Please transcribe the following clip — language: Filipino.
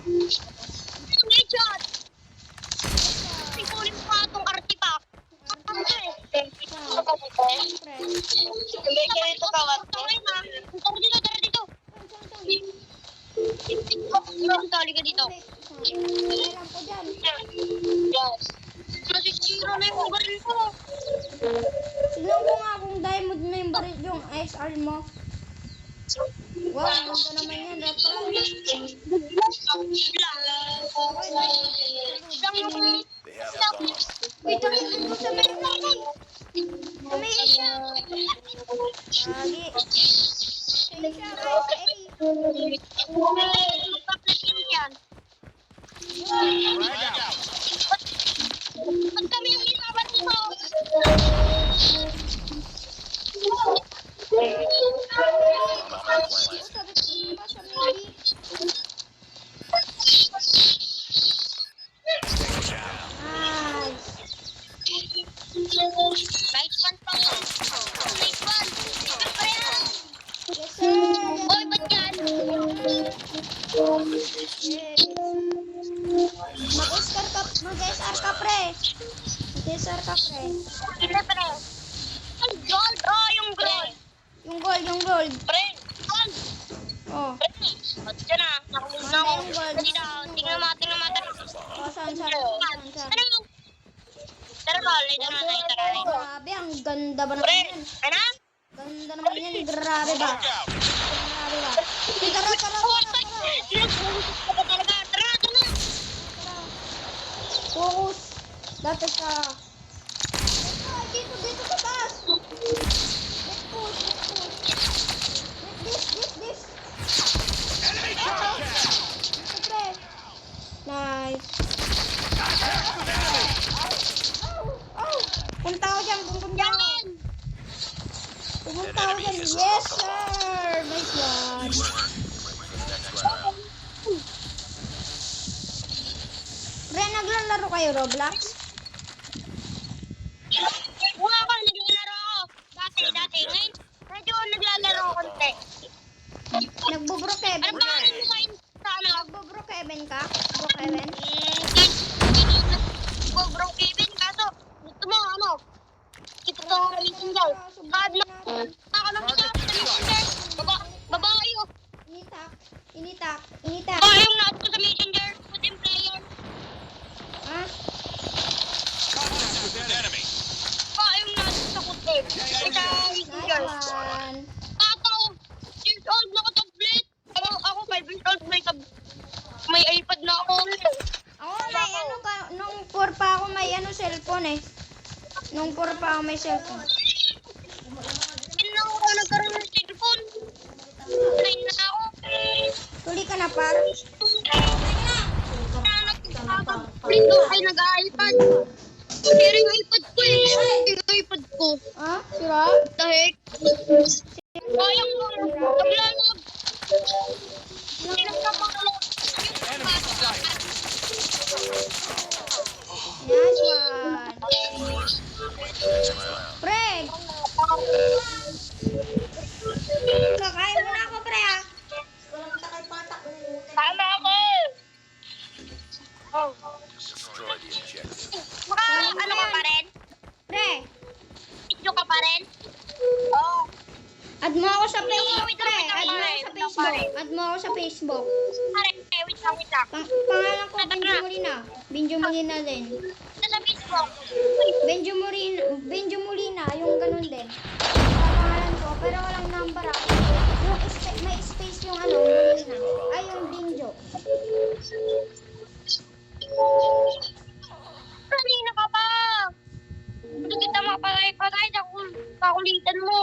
Headshot! Pikunin mo nga itong artifact. Sabay ka rito kawat mo. Tara dito. Tali ka dito. Yes. Nasisira na yung baril ko. Tignan ko nga kung diamond na yung baril yung XR mo. Wow, ang ganda naman yan. Wait, takitin ko sa may sa may isa. Lagi. Sa isa, Ba't kami yung isabat mo? Nice one pa mo. Nice one. Ano yan? Yes, sir. Oy, ba't yan? Mag-SR ka, pre. Mag-SR ka, pre. Hindi, pre. Ay, gold. Oh, yung gold. Yung gold. Pre, gold. Oh. Pre, ba't dyan ah? Nakulit na ako. Dali na, tingnan mo. Oh, saan? Ano yung? Tara ba, later na tayo, tara. Grabe, ang ganda ba naman Pre, yan? ano? Ganda naman yan, grabe ba? Grabe ba? Tara. Tara. Focus. Dapat ka. Dito sa taas. Let's push. This. Siyempre. Nice. Punta ko dyan. Yes, sir. Nice one. Pre, naglalaro kayo Roblox? Wala ako, naglalaro ako. Dati. Ngayon, medyo naglalaro ako konti. Nagbo-Brookhaven Ano ba ang mo kayo sa ano? Nagbo-Brookhaven ka? Brookhaven? Brookhaven, kaso gusto mo ano? Kita sa messenger. Kahit na ako lang kita sa messenger. Babae oh. Initak. Babae yung nato sa messenger. Put in player. Ha? Babae yung nato sa kutin. Sa messenger. Nice one. Tato, 6 years old na ka-tablet. Ako 5 years old, may iPad na ako. Ako may ano ka, nung 4 pa ako may cellphone eh. Nung 4 pa ako may cellphone. Hindi na ako nagkaroon ng cellphone. 9 na ako. Tuli ka na par. Prito ay nag-iPad. Pero yung iPad ko eh. Yung iPad ko. Ha? Sira? Dahil. Sayang mo. Naglalog. Hindi lang ka makalog. Nice one. Pre! Kakain mo na ako, pre ah. Tama ako. Oh. Ano ka pa rin? Pre! Video ka pa rin? Oo. Add mo ako sa Facebook, Wait pre. lang, Add mo ako sa Facebook. Pare, wait lang. Pangalan ko, Benjo Molina. Benjo Molina din. Sa Facebook. Benjo Molina, yung ganun din. Pangalan ko, pero walang number ah. May space yung Molina. Ay, yung Benjo. Kanina ka pa. Hindi kita mapatay-patay. Kakulitan mo.